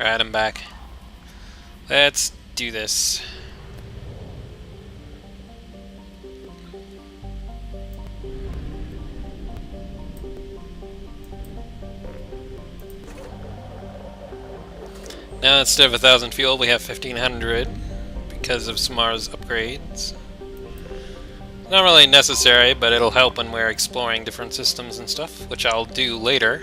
Alright, I'm back. Let's do this. Now instead of 1,000 fuel, we have 1,500 because of Samara's upgrades. Not really necessary, but it'll help when we're exploring different systems and stuff, which I'll do later.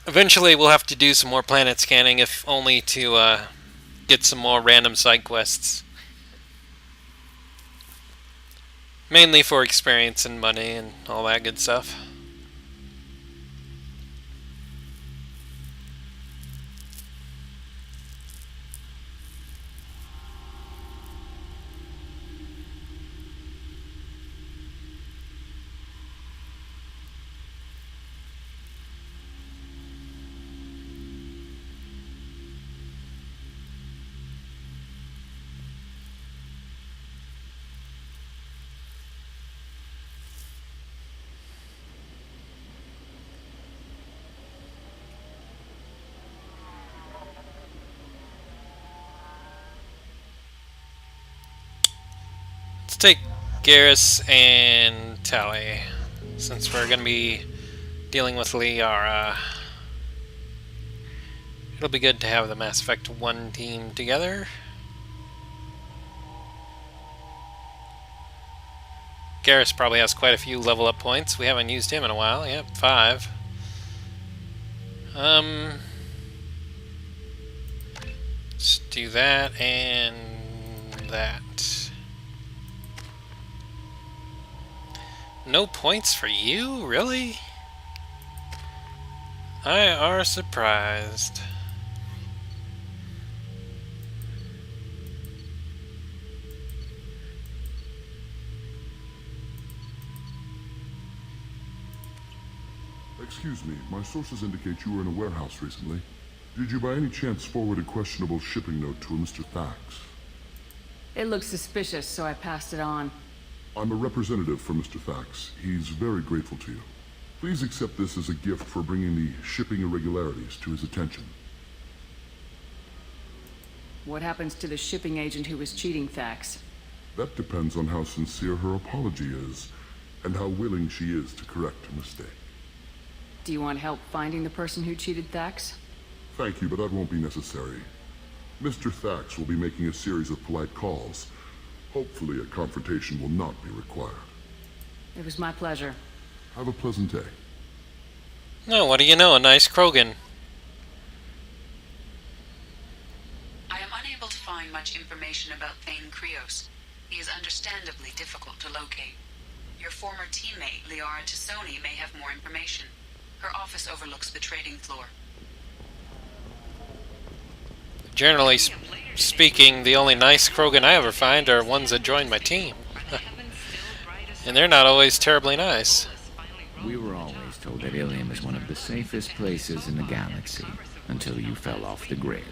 Eventually, we'll have to do some more planet scanning, if only to get some more random side quests. Mainly for experience and money and all that good stuff. Let's take Garrus and Tally, since we're going to be dealing with Liara. It'll be good to have the Mass Effect 1 team together. Garrus probably has quite a few level up points. We haven't used him in a while. Yep, 5. Let's do that and that. No points for you? Really? I are surprised. Excuse me, my sources indicate you were in a warehouse recently. Did you by any chance forward a questionable shipping note to a Mr. Thax? It looked suspicious, so I passed it on. I'm a representative for Mr. Thax. He's very grateful to you. Please accept this as a gift for bringing the shipping irregularities to his attention. What happens to the shipping agent who was cheating Thax? That depends on how sincere her apology is, and how willing she is to correct her mistake. Do you want help finding the person who cheated Thax? Thank you, but that won't be necessary. Mr. Thax will be making a series of polite calls. Hopefully a confrontation will not be required. It was my pleasure. Have a pleasant day. No, what do you know? A nice Krogan. I am unable to find much information about Thane Krios. He is understandably difficult to locate. Your former teammate, Liara Tassoni, may have more information. Her office overlooks the trading floor. Generally speaking, the only nice Krogan I ever find are ones that join my team. And they're not always terribly nice. We were always told that Ilium is one of the safest places in the galaxy, until you fell off the grid.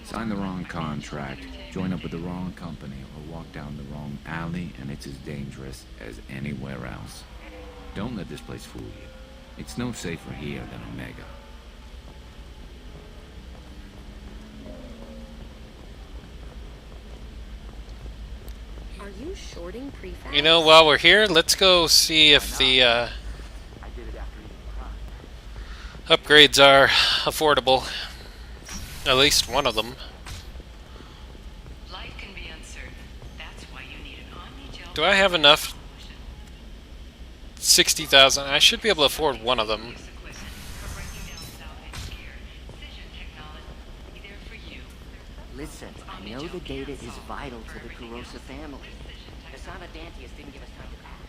Sign the wrong contract, join up with the wrong company, or walk down the wrong alley, and it's as dangerous as anywhere else. Don't let this place fool you. It's no safer here than Omega. Are you shorting prefabs? You know, while we're here, let's go see if the upgrades are affordable. At least one of them. Life can be uncertain. That's why you need an omni-gel. Do I have enough? 60,000. I should be able to afford one of them. Listen, I know the data is vital to the Kurosa family. Kasama Dantius didn't give us time to act.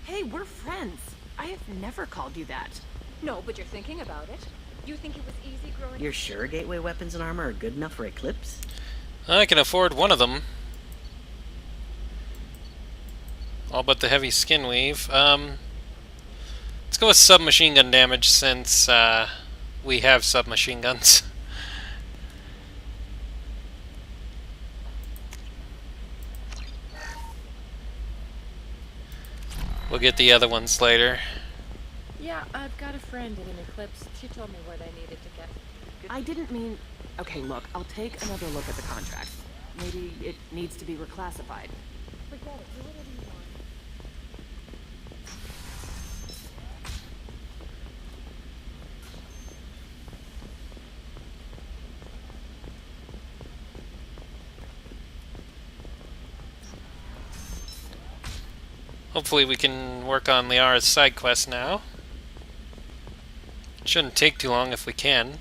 Hey, we're friends. I have never called you that. No, but you're thinking about it. You think it was easy growing up? You're sure gateway weapons and armor are good enough for Eclipse? I can afford one of them. All but the heavy skin weave. Let's go with submachine gun damage since we have submachine guns. We'll get the other ones later. Yeah, I've got a friend in an eclipse. She told me where they needed to get. I didn't mean... Okay, look, I'll take another look at the contract. Maybe it needs to be reclassified. Forget it. Do whatever you want. Hopefully we can work on Liara's side quest now. Shouldn't take too long if we can.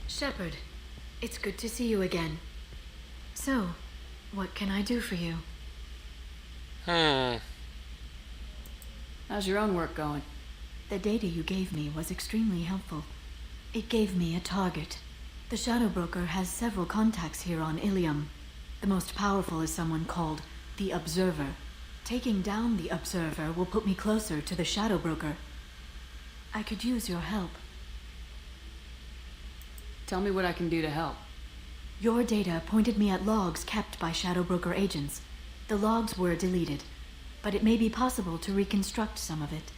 Shepard, it's good to see you again. So, what can I do for you? How's your own work going? The data you gave me was extremely helpful. It gave me a target. The Shadow Broker has several contacts here on Ilium. The most powerful is someone called the Observer. Taking down the Observer will put me closer to the Shadow Broker. I could use your help. Tell me what I can do to help. Your data pointed me at logs kept by Shadow Broker agents. The logs were deleted, but it may be possible to reconstruct some of it.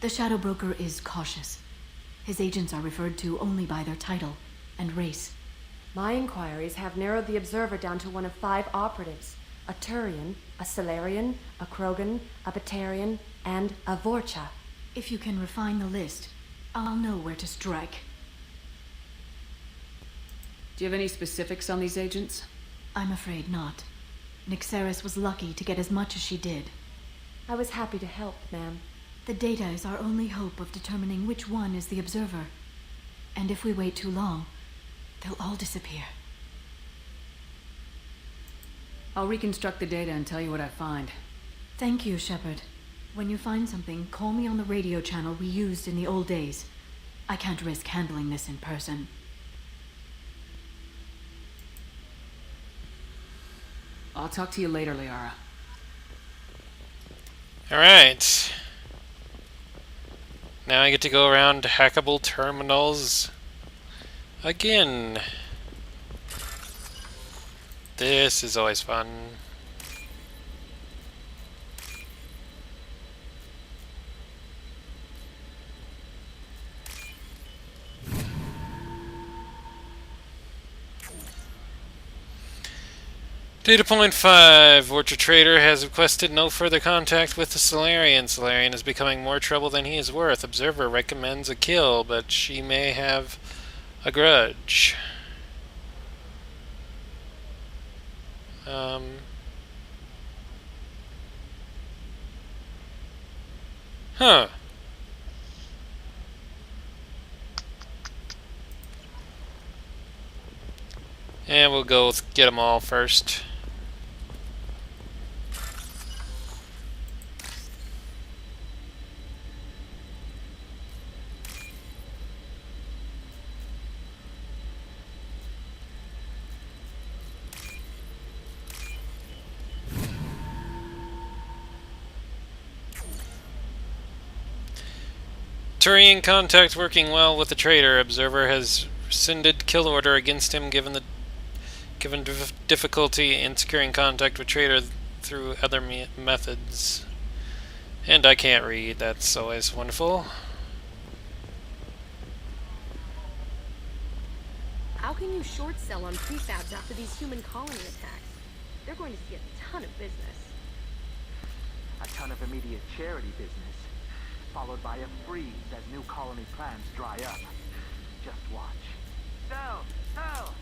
The Shadow Broker is cautious. His agents are referred to only by their title and race. My inquiries have narrowed the Observer down to one of 5 operatives. A Turian, a Solarian, a Krogan, a Batarian, and a Vorcha. If you can refine the list, I'll know where to strike. Do you have any specifics on these agents? I'm afraid not. Nyxeris was lucky to get as much as she did. I was happy to help, ma'am. The data is our only hope of determining which one is the Observer. And if we wait too long, they'll all disappear. I'll reconstruct the data and tell you what I find. Thank you, Shepard. When you find something, call me on the radio channel we used in the old days. I can't risk handling this in person. I'll talk to you later, Liara. Alright. Now I get to go around hackable terminals again. This is always fun. Data point 5. Vorcha Trader has requested no further contact with the Solarian. Solarian is becoming more trouble than he is worth. Observer recommends a kill, but she may have a grudge. Huh. And we'll go get them all first. Turian contact working well with the trader. Observer has rescinded kill order against him given difficulty in securing contact with trader through other methods. And I can't read, that's always wonderful. How can you short sell on prefabs after these human colony attacks? They're going to see a ton of business. A ton of immediate charity business, followed by a freeze as new colony plans dry up. Just watch. Sell! Sell!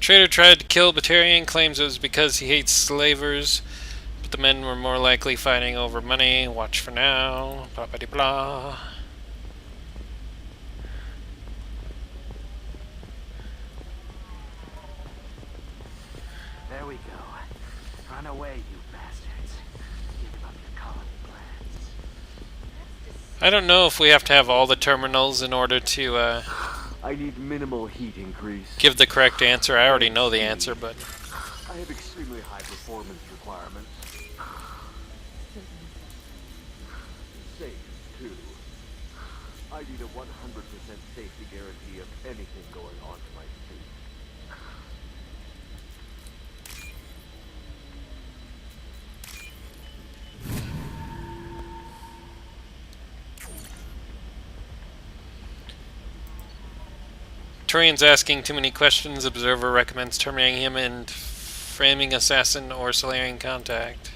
Trader tried to kill Batarian, claims it was because he hates slavers, but the men were more likely fighting over money. Watch for now. Blah blah blah. Run away, you bastards. Give up your colony plans. I don't know if we have to have all the terminals in order to I need minimal heat increase. give the correct answer. I already know the answer, but I have extremely high performance requirements. Safe, too. I need a 100% safety guarantee of anything going on to my fleet. Turian's asking too many questions. Observer recommends terminating him and framing assassin or Solarian contact.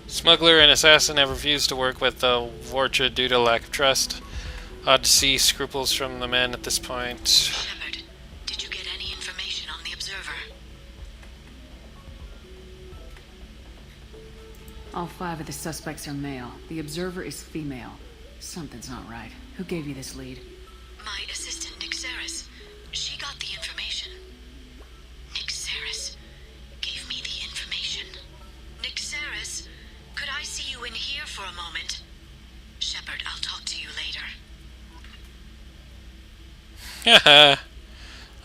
Smuggler and assassin have refused to work with the Vorcha due to lack of trust. Odd to see scruples from the men at this point. Shepard, did you get any information on the observer? All 5 of the suspects are male. The observer is female. Something's not right. Who gave you this lead? My assistant, Nick Saris. She got the information. Nick Saris gave me the information. Nick Saris, could I see you in here for a moment? Shepard, I'll talk to you later. Haha.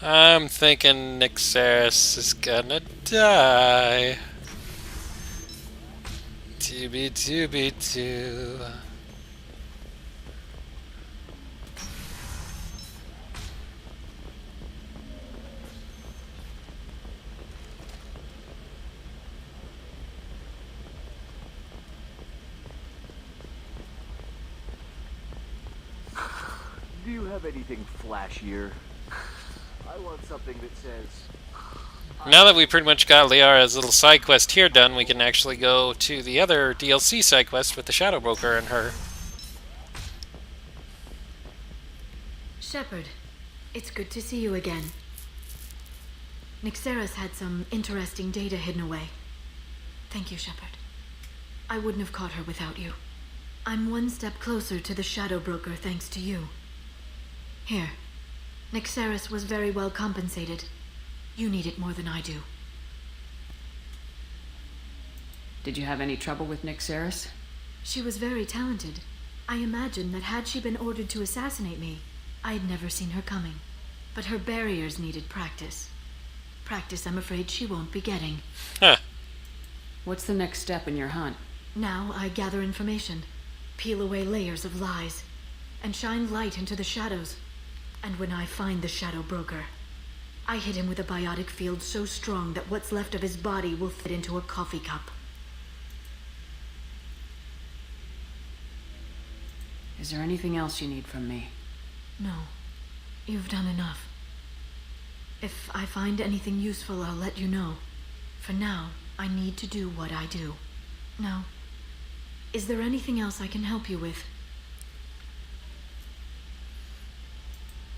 I'm thinking Nick Saris is gonna die. Too. Do you have anything flashier? I want something that says... Now that we pretty much got Liara's little side quest here done, we can actually go to the other DLC side quest with the Shadow Broker and her. Shepard, it's good to see you again. Nixeris had some interesting data hidden away. Thank you, Shepard. I wouldn't have caught her without you. I'm one step closer to the Shadow Broker thanks to you. Here. Nixeris was very well compensated. You need it more than I do. Did you have any trouble with Nick Saris? She was very talented. I imagine that had she been ordered to assassinate me, I'd never seen her coming. But her barriers needed practice. Practice I'm afraid she won't be getting. Huh. What's the next step in your hunt? Now I gather information, peel away layers of lies, and shine light into the shadows. And when I find the Shadow Broker, I hit him with a biotic field so strong that what's left of his body will fit into a coffee cup. Is there anything else you need from me? No. You've done enough. If I find anything useful, I'll let you know. For now, I need to do what I do. Now, is there anything else I can help you with?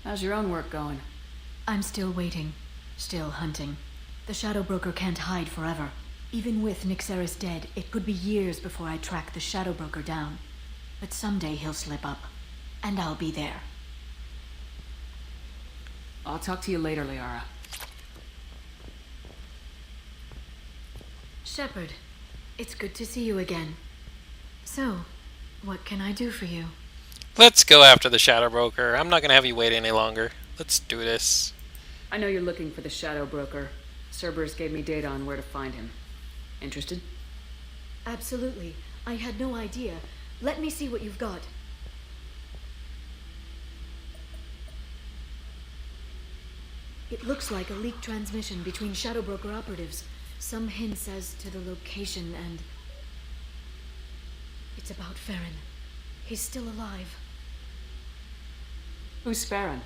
How's your own work going? I'm still waiting. Still hunting. The Shadow Broker can't hide forever. Even with Nixeris dead, it could be years before I track the Shadow Broker down. But someday he'll slip up. And I'll be there. I'll talk to you later, Liara. Shepard, it's good to see you again. So, what can I do for you? Let's go after the Shadow Broker. I'm not going to have you wait any longer. Let's do this. I know you're looking for the Shadow Broker. Cerberus gave me data on where to find him. Interested? Absolutely. I had no idea. Let me see what you've got. It looks like a leaked transmission between Shadow Broker operatives. Some hints as to the location and... It's about Farron. He's still alive. Who's Farron?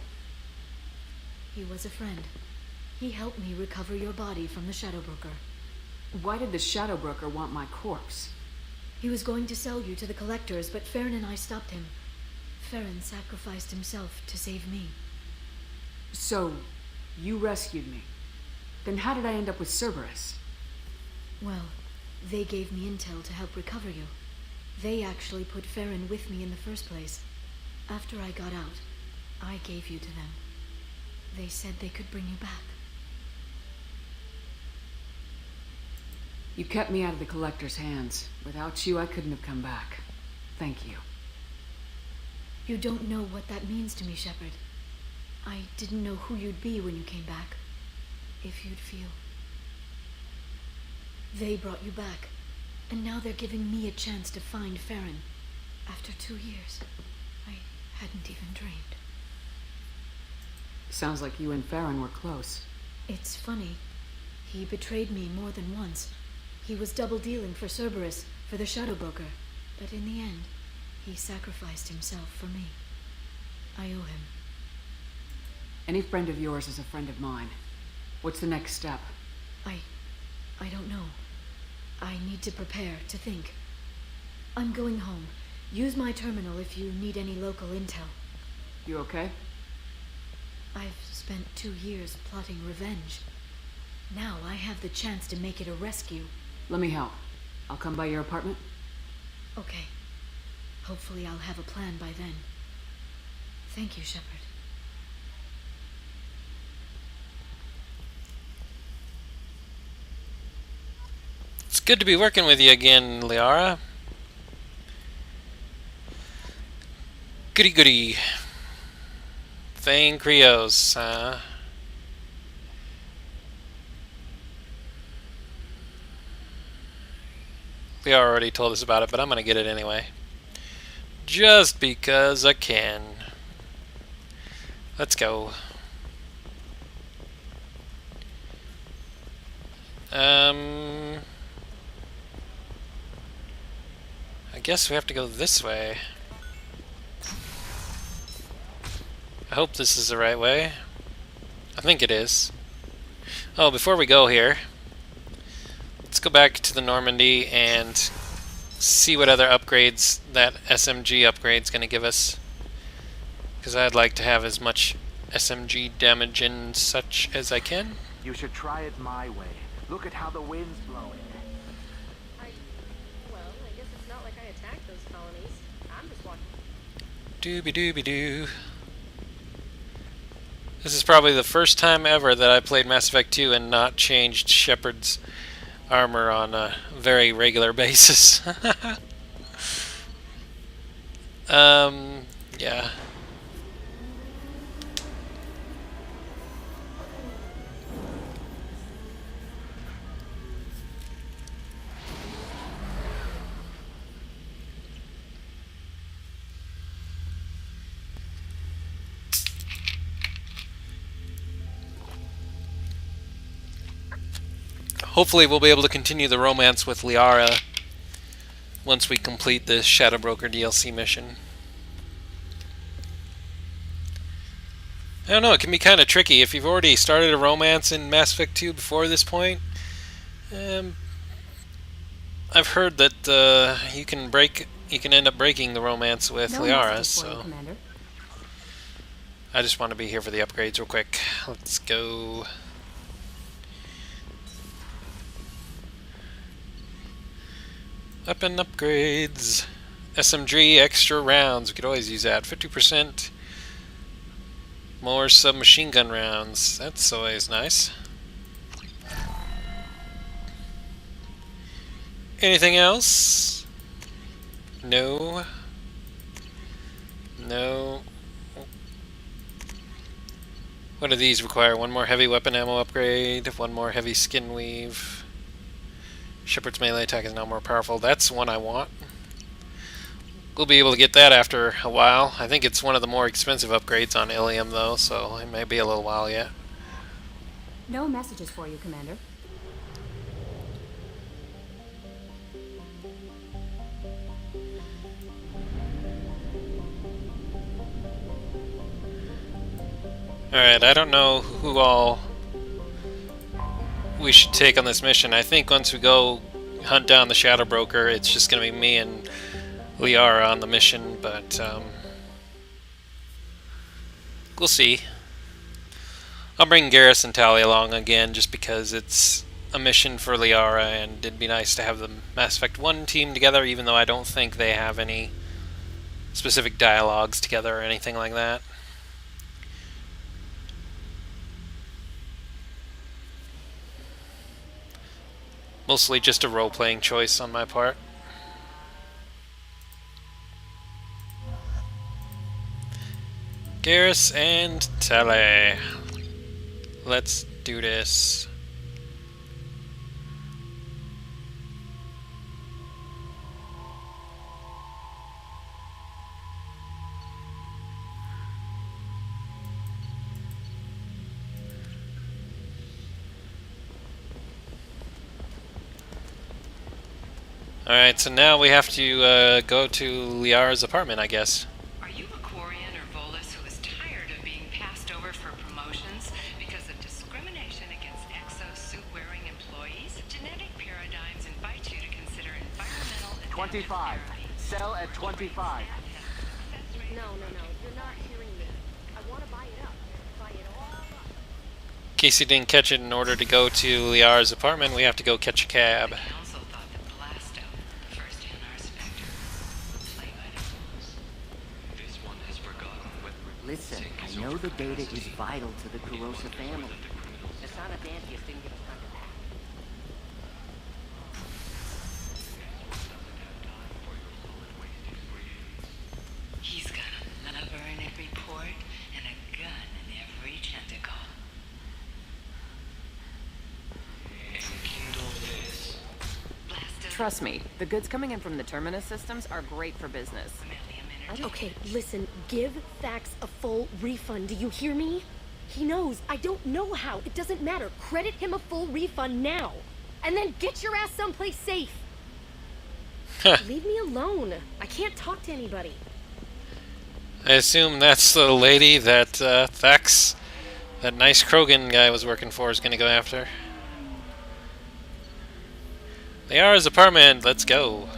He was a friend. He helped me recover your body from the Shadow Broker. Why did the Shadow Broker want my corpse? He was going to sell you to the collectors, but Farron and I stopped him. Farron sacrificed himself to save me. So, you rescued me. Then how did I end up with Cerberus? Well, they gave me intel to help recover you. They actually put Farron with me in the first place. After I got out, I gave you to them. They said they could bring you back. You kept me out of the Collector's hands. Without you, I couldn't have come back. Thank you. You don't know what that means to me, Shepard. I didn't know who you'd be when you came back. If you'd feel. They brought you back, and now they're giving me a chance to find Farron. After 2 years, I hadn't even dreamed. Sounds like you and Farron were close. It's funny. He betrayed me more than once. He was double-dealing for Cerberus, for the Shadow Broker. But in the end, he sacrificed himself for me. I owe him. Any friend of yours is a friend of mine. What's the next step? I don't know. I need to prepare, to think. I'm going home. Use my terminal if you need any local intel. You okay? I've spent 2 years plotting revenge. Now I have the chance to make it a rescue. Let me help. I'll come by your apartment. Okay. Hopefully I'll have a plan by then. Thank you, Shepard. It's good to be working with you again, Liara. Goody goody. Thane Krios, Liara already told us about it, but I'm gonna get it anyway. Just because I can. Let's go. I guess we have to go this way. I hope this is the right way. I think it is. Oh, before we go here, let's go back to the Normandy and see what other upgrades that SMG upgrade's going to give us. Because I'd like to have as much SMG damage and such as I can. You should try it my way. Look at how the wind's blowing. Well, I guess it's not like I attacked those colonies. I'm just watching. Dooby-dooby-doo. This is probably the first time ever that I played Mass Effect 2 and not changed Shepard's armor on a very regular basis. Yeah. Hopefully we'll be able to continue the romance with Liara once we complete this Shadow Broker DLC mission. I don't know, it can be kind of tricky. If you've already started a romance in Mass Effect 2 before this point, I've heard that you can end up breaking the romance with Liara, so I just want to be here for the upgrades real quick. Let's go. Weapon upgrades. SMG extra rounds. We could always use that. 50% more submachine gun rounds. That's always nice. Anything else? No. No. What do these require? One more heavy weapon ammo upgrade. One more heavy skin weave. Shepard's melee attack is now more powerful. That's one I want. We'll be able to get that after a while. I think it's one of the more expensive upgrades on Ilium, though, so it may be a little while yet. No messages for you, Commander. Alright, I don't know who all we should take on this mission. I think once we go hunt down the Shadow Broker, it's just going to be me and Liara on the mission, but we'll see. I'll bring Garrus and Tali along again just because it's a mission for Liara, and it'd be nice to have the Mass Effect 1 team together, even though I don't think they have any specific dialogues together or anything like that. Mostly just a role-playing choice on my part. Garrus and Tali. Let's do this. Alright, so now we have to go to Liara's apartment, I guess. Are you a Quarian or Volus who is tired of being passed over for promotions because of discrimination against exosuit-wearing employees? Genetic paradigms invite you to consider environmental adaptive 25. therapy. Sell at 25. No, you're not hearing me. I want to buy it up. Buy it all up. In case you didn't catch it, in order to go to Liara's apartment, we have to go catch a cab. The council thought that Blasto, the first NR Spectre, would play by the rules. This one has forgotten what Listen, I know the data is vital to the Kurosa family. The Sara Dantius didn't give us time to pack. He's got a lover in every port and a gun in every tentacle. Blasto. Trust me, the goods coming in from the Terminus systems are great for business. Okay, listen, give Thax a full refund. Do you hear me? He knows. I don't know how. It doesn't matter. Credit him a full refund now. And then get your ass someplace safe. Leave me alone. I can't talk to anybody. I assume that's the lady that Thax, that nice Krogan guy was working for, is going to go after. Liara's apartment, let's go.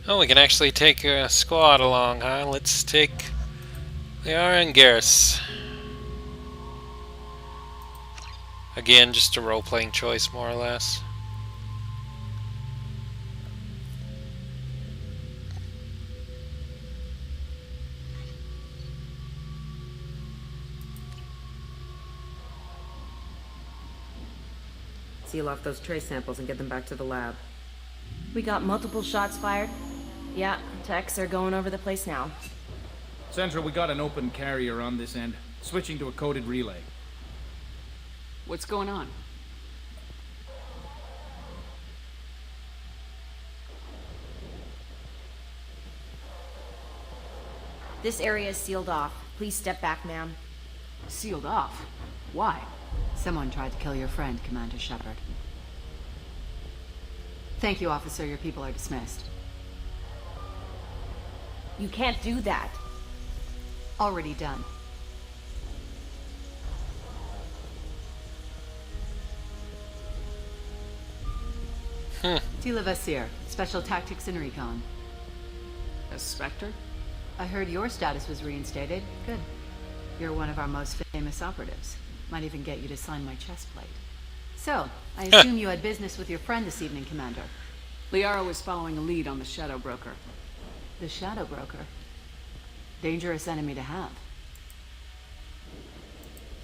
Oh, we can actually take a squad along, huh? Let's take Liara and Garrus. Again, just a role-playing choice, more or less. Seal off those trace samples and get them back to the lab. We got multiple shots fired. Yeah, techs are going over the place now. Central, we got an open carrier on this end. Switching to a coded relay. What's going on? This area is sealed off. Please step back, ma'am. Sealed off? Why? Someone tried to kill your friend, Commander Shepard. Thank you, officer. Your people are dismissed. You can't do that. Already done. Tila Vasir, Special Tactics and Recon. A Spectre? I heard your status was reinstated. Good. You're one of our most famous operatives. Might even get you to sign my chest plate. So, I assume you had business with your friend this evening, Commander. Liara was following a lead on the Shadow Broker. The Shadow Broker? Dangerous enemy to have.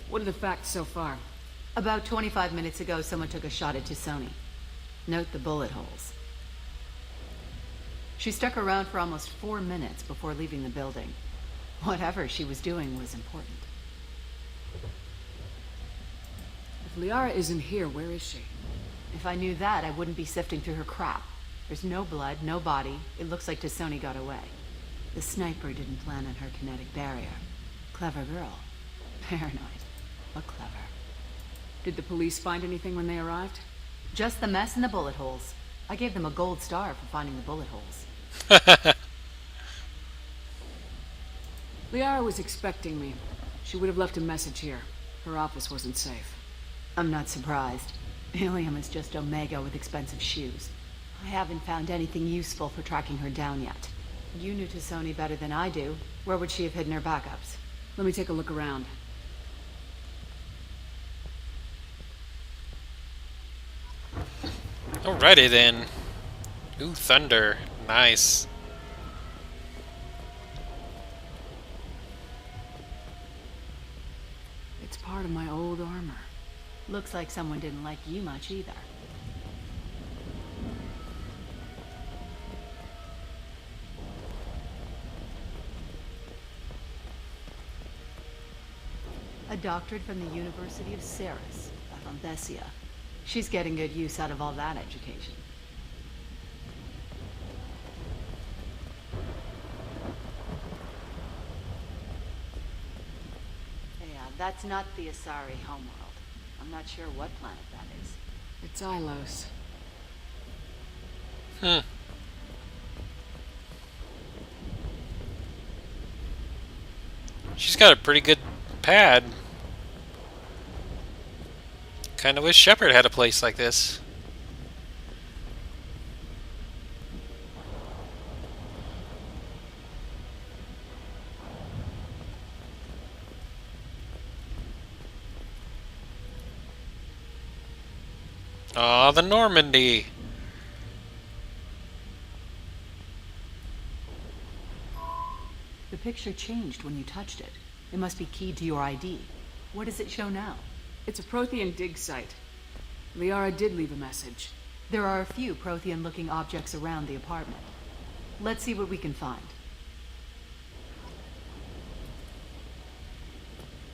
What are the facts so far? About 25 minutes ago, someone took a shot at Tassoni. Note the bullet holes. She stuck around for almost 4 minutes before leaving the building. Whatever she was doing was important. If Liara isn't here, where is she? If I knew that, I wouldn't be sifting through her crap. There's no blood, no body. It looks like Tassoni got away. The sniper didn't plan on her kinetic barrier. Clever girl. Paranoid, but clever. Did the police find anything when they arrived? Just the mess and the bullet holes. I gave them a gold star for finding the bullet holes. Liara was expecting me. She would have left a message here. Her office wasn't safe. I'm not surprised. Ilium is just Omega with expensive shoes. I haven't found anything useful for tracking her down yet. You knew Tassoni better than I do. Where would she have hidden her backups? Let me take a look around. Alrighty then. Ooh, thunder. Nice. It's part of my old armor. Looks like someone didn't like you much either. A doctorate from the University of Ceres, Avanthesia. She's getting good use out of all that education. Yeah, that's not the Asari homeworld. I'm not sure what planet that is. It's Ilos. She's got a pretty good pad. Kinda wish Shepard had a place like this. Aw, the Normandy. The picture changed when you touched it. It must be keyed to your ID. What does it show now? It's a Prothean dig site. Liara did leave a message. There are a few Prothean-looking objects around the apartment. Let's see what we can find.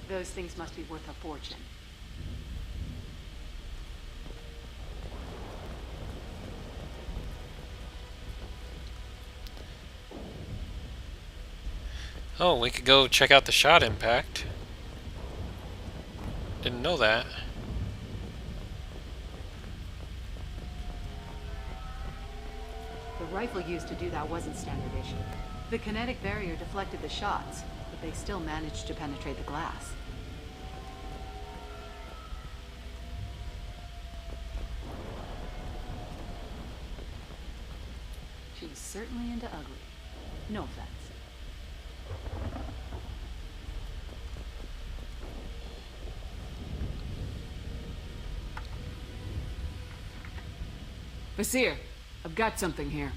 Those things must be worth a fortune. Oh, we could go check out the shot impact. Didn't know that. The rifle used to do that wasn't standard issue. The kinetic barrier deflected the shots, but they still managed to penetrate the glass. She was certainly into ugly. No offense. Vasir, I've got something here.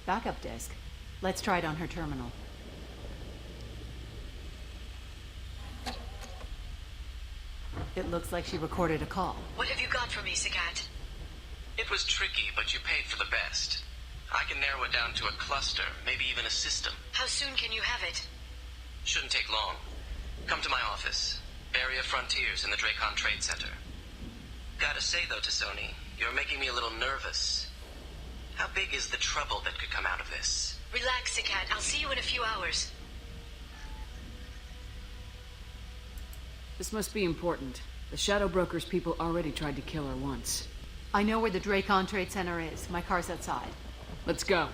Backup disk. Let's try it on her terminal. It looks like she recorded a call. What have you got for me, Sagat? It was tricky, but you paid for the best. I can narrow it down to a cluster, maybe even a system. How soon can you have it? Shouldn't take long. Come to my office. Barrier Frontiers in the Dracon Trade Center. Gotta say though, Tassoni, you're making me a little nervous. How big is the trouble that could come out of this? Relax, Sagat. I'll see you in a few hours. This must be important. The Shadow Broker's people already tried to kill her once. I know where the Dracon Trade Center is. My car's outside. Let's go.